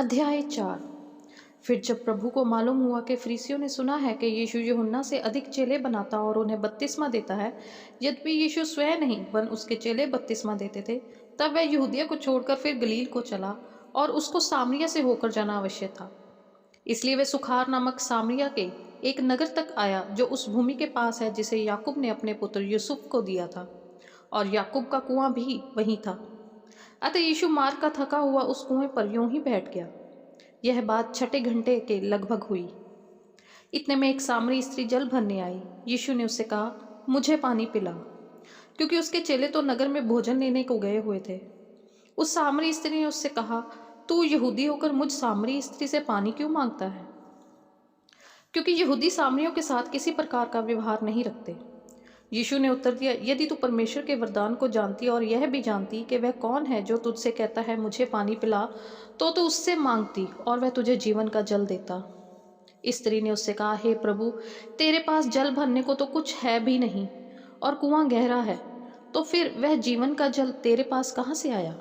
अध्याय 4। फिर जब प्रभु को मालूम हुआ कि फरीसियों ने सुना है कि यीशु यूहन्ना से अधिक चेले बनाता और उन्हें बपतिस्मा देता है, यद्यपि यीशु स्वयं नहीं वन उसके चेले बपतिस्मा देते थे, तब वह यहूदिया को छोड़कर फिर गलील को चला और उसको सामरिया से होकर जाना अवश्य था। इसलिए वह सुखार नामक सामरिया के एक नगर तक आया जो उस भूमि के पास है जिसे याकूब ने अपने पुत्र यूसुफ को दिया था, और याकूब का कुआं भी वहीं था। अतः यीशु मार्ग का थका हुआ उस कुएं पर यूं ही बैठ गया। यह बात 6 घंटे के लगभग हुई। इतने में एक सामरी स्त्री जल भरने आई। यीशु ने उससे कहा, मुझे पानी पिला, क्योंकि उसके चेले तो नगर में भोजन लेने को गए हुए थे। उस सामरी स्त्री ने उससे कहा, तू यहूदी होकर मुझ सामरी स्त्री से पानी क्यों मांगता है? क्योंकि यहूदी सामरियों के साथ किसी प्रकार का व्यवहार नहीं रखते। यीशु ने उत्तर दिया, यदि तू परमेश्वर के वरदान को जानती और यह भी जानती कि वह कौन है जो तुझसे कहता है मुझे पानी पिला, तो तू उससे मांगती और वह तुझे जीवन का जल देता। स्त्री ने उससे कहा, हे प्रभु, तेरे पास जल भरने को तो कुछ है भी नहीं और कुआं गहरा है, तो फिर वह जीवन का जल तेरे पास कहाँ से आया?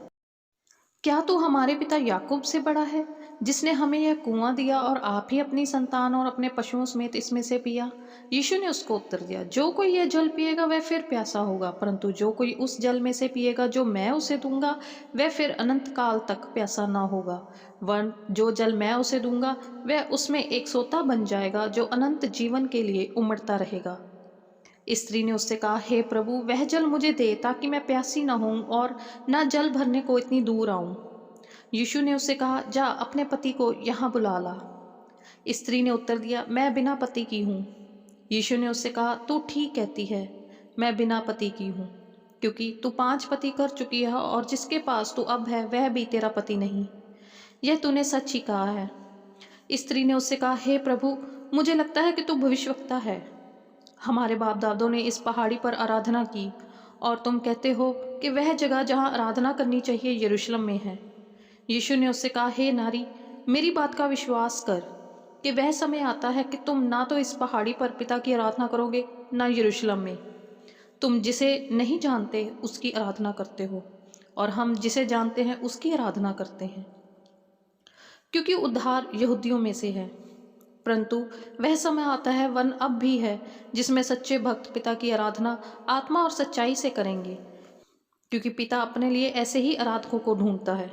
क्या तू हमारे पिता याकूब से बड़ा है, जिसने हमें यह कुआं दिया और आप ही अपनी संतान और अपने पशुओं समेत इसमें से पिया? यीशु ने उसको उत्तर दिया, जो कोई यह जल पिएगा वह फिर प्यासा होगा, परंतु जो कोई उस जल में से पिएगा जो मैं उसे दूंगा, वह फिर अनंत काल तक प्यासा न होगा। वरन जो जल मैं उसे दूंगा वह उसमें एक सोता बन जाएगा जो अनंत जीवन के लिए उमड़ता रहेगा। स्त्री ने उससे कहा, हे प्रभु, वह जल मुझे दे ताकि मैं प्यासी न हूं और न जल भरने को इतनी दूर आऊं। यीशु ने उससे कहा, जा अपने पति को यहाँ बुला ला। स्त्री ने उत्तर दिया, मैं बिना पति की हूँ। यीशु ने उससे कहा, तू ठीक कहती है, मैं बिना पति की हूँ, क्योंकि तू 5 पति कर चुकी है और जिसके पास तू अब है वह भी तेरा पति नहीं। यह तूने सच ही कहा है। स्त्री ने उससे कहा, हे प्रभु, मुझे लगता है कि तू भविष्यवक्ता है। हमारे बाप दादों ने इस पहाड़ी पर आराधना की और तुम कहते हो कि वह जगह जहाँ आराधना करनी चाहिए यरूशलेम में है। यीशु ने उससे कहा, हे नारी, मेरी बात का विश्वास कर कि वह समय आता है कि तुम ना तो इस पहाड़ी पर पिता की आराधना करोगे ना यरूशलेम में। तुम जिसे नहीं जानते उसकी आराधना करते हो और हम जिसे जानते हैं उसकी आराधना करते हैं, क्योंकि उद्धार यहूदियों में से है। परंतु वह समय आता है, वन अब भी है, जिसमें सच्चे भक्त पिता की आराधना आत्मा और सच्चाई से करेंगे, क्योंकि पिता अपने लिए ऐसे ही आराधकों को ढूंढता है।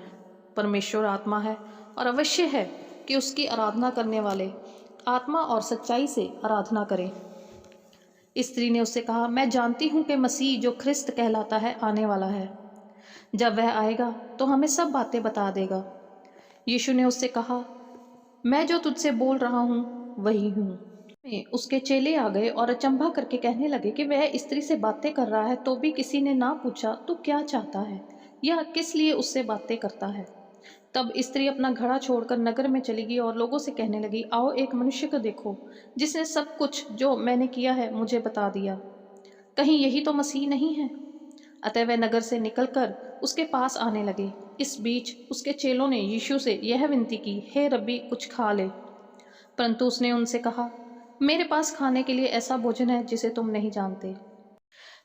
परमेश्वर आत्मा है और अवश्य है कि उसकी आराधना करने वाले आत्मा और सच्चाई से आराधना करें। स्त्री ने उससे कहा, मैं जानती हूँ कि मसीह जो ख्रिस्त कहलाता है आने वाला है। जब वह आएगा तो हमें सब बातें बता देगा। यीशु ने उससे कहा, मैं जो तुझसे बोल रहा हूँ वही हूँ। उसके चेले आ गए और अचंभा करके कहने लगे कि वह स्त्री से बातें कर रहा है, तो भी किसी ने ना पूछा तू क्या चाहता है या किस लिए उससे बातें करता है। तब स्त्री अपना घड़ा छोड़कर नगर में चली गई और लोगों से कहने लगी, आओ एक मनुष्य को देखो जिसने सब कुछ जो मैंने किया है मुझे बता दिया। कहीं यही तो मसीह नहीं है? अतः वह नगर से निकलकर उसके पास आने लगे। इस बीच उसके चेलों ने यीशु से यह विनती की, हे रब्बी, कुछ खा ले। परंतु उसने उनसे कहा, मेरे पास खाने के लिए ऐसा भोजन है जिसे तुम नहीं जानते।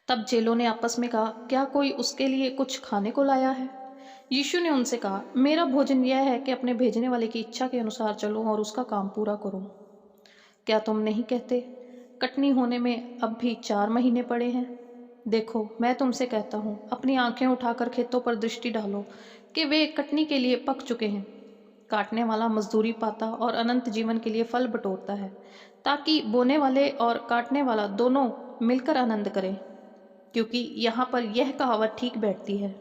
तब चेलों ने आपस में कहा, क्या कोई उसके लिए कुछ खाने को लाया है? यीशु ने उनसे कहा, मेरा भोजन यह है कि अपने भेजने वाले की इच्छा के अनुसार चलूं और उसका काम पूरा करूं। क्या तुम नहीं कहते, कटनी होने में अब भी 4 महीने पड़े हैं? देखो, मैं तुमसे कहता हूँ, अपनी आंखें उठाकर खेतों पर दृष्टि डालो कि वे कटनी के लिए पक चुके हैं। काटने वाला मजदूरी पाता और अनंत जीवन के लिए फल बटोरता है, ताकि बोने वाले और काटने वाला दोनों मिलकर आनंद करें। क्योंकि यहाँ पर यह कहावत ठीक बैठती है,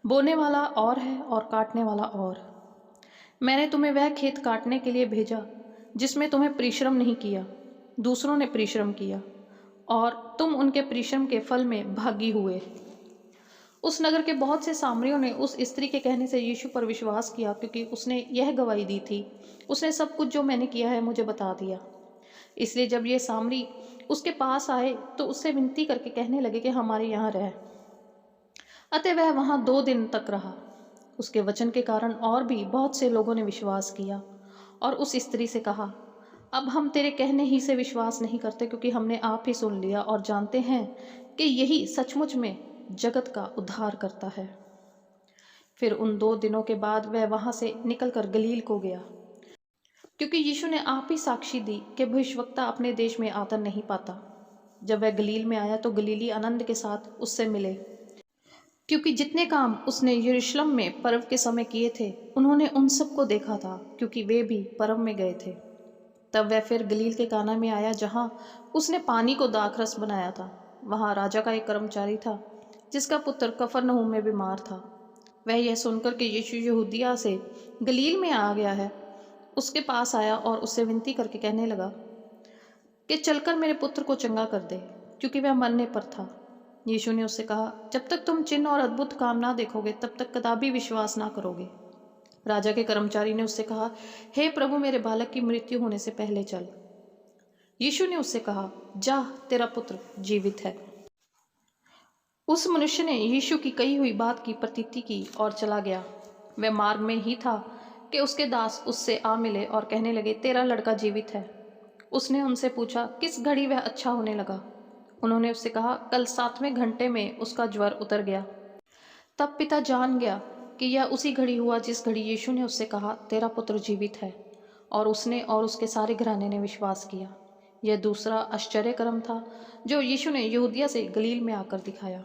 बोने वाला और है और काटने वाला और। मैंने तुम्हें वह खेत काटने के लिए भेजा जिसमें तुम्हें परिश्रम नहीं किया, दूसरों ने परिश्रम किया और तुम उनके परिश्रम के फल में भागी हुए। उस नगर के बहुत से सामरियों ने उस स्त्री के कहने से यीशु पर विश्वास किया, क्योंकि उसने यह गवाही दी थी, उसने सब कुछ जो मैंने किया है मुझे बता दिया। इसलिए जब ये सामरी उसके पास आए तो उससे विनती करके कहने लगे कि हमारे यहाँ रह। अतः वह वहाँ 2 दिन तक रहा। उसके वचन के कारण और भी बहुत से लोगों ने विश्वास किया और उस स्त्री से कहा, अब हम तेरे कहने ही से विश्वास नहीं करते, क्योंकि हमने आप ही सुन लिया और जानते हैं कि यही सचमुच में जगत का उद्धार करता है। फिर उन 2 दिनों के बाद वह वहाँ से निकलकर गलील को गया, क्योंकि यीशु ने आप ही साक्षी दी कि भविष्यवक्ता अपने देश में आदर नहीं पाता। जब वह गलील में आया तो गलीली आनंद के साथ उससे मिले, क्योंकि जितने काम उसने यरूशलेम में पर्व के समय किए थे उन्होंने उन सबको देखा था, क्योंकि वे भी पर्व में गए थे। तब वह फिर गलील के काना में आया, जहाँ उसने पानी को दाखरस बनाया था। वहाँ राजा का एक कर्मचारी था जिसका पुत्र कफरनहूम में बीमार था। वह यह सुनकर कि यीशु यहूदिया से गलील में आ गया है, उसके पास आया और उससे विनती करके कहने लगा कि चलकर मेरे पुत्र को चंगा कर दे, क्योंकि वह मरने पर था। यीशु ने उससे कहा, जब तक तुम चिन्ह और अद्भुत काम ना देखोगे तब तक कदापि विश्वास ना करोगे। राजा के कर्मचारी ने उससे कहा, हे प्रभु, मेरे बालक की मृत्यु होने से पहले चल। यीशु ने उससे कहा, जा, तेरा पुत्र जीवित है। उस मनुष्य ने यीशु की कही हुई बात की प्रतीति की और चला गया। वह मार्ग में ही था कि उसके दास उससे आ मिले और कहने लगे, तेरा लड़का जीवित है। उसने उनसे पूछा, किस घड़ी वह अच्छा होने लगा? उन्होंने उससे कहा, कल 7वें घंटे में उसका ज्वर उतर गया। तब पिता जान गया कि यह उसी घड़ी हुआ जिस घड़ी यीशु ने उससे कहा, तेरा पुत्र जीवित है, और उसने और उसके सारे घराने ने विश्वास किया। यह दूसरा आश्चर्य कर्म था जो यीशु ने यहूदिया से गलील में आकर दिखाया।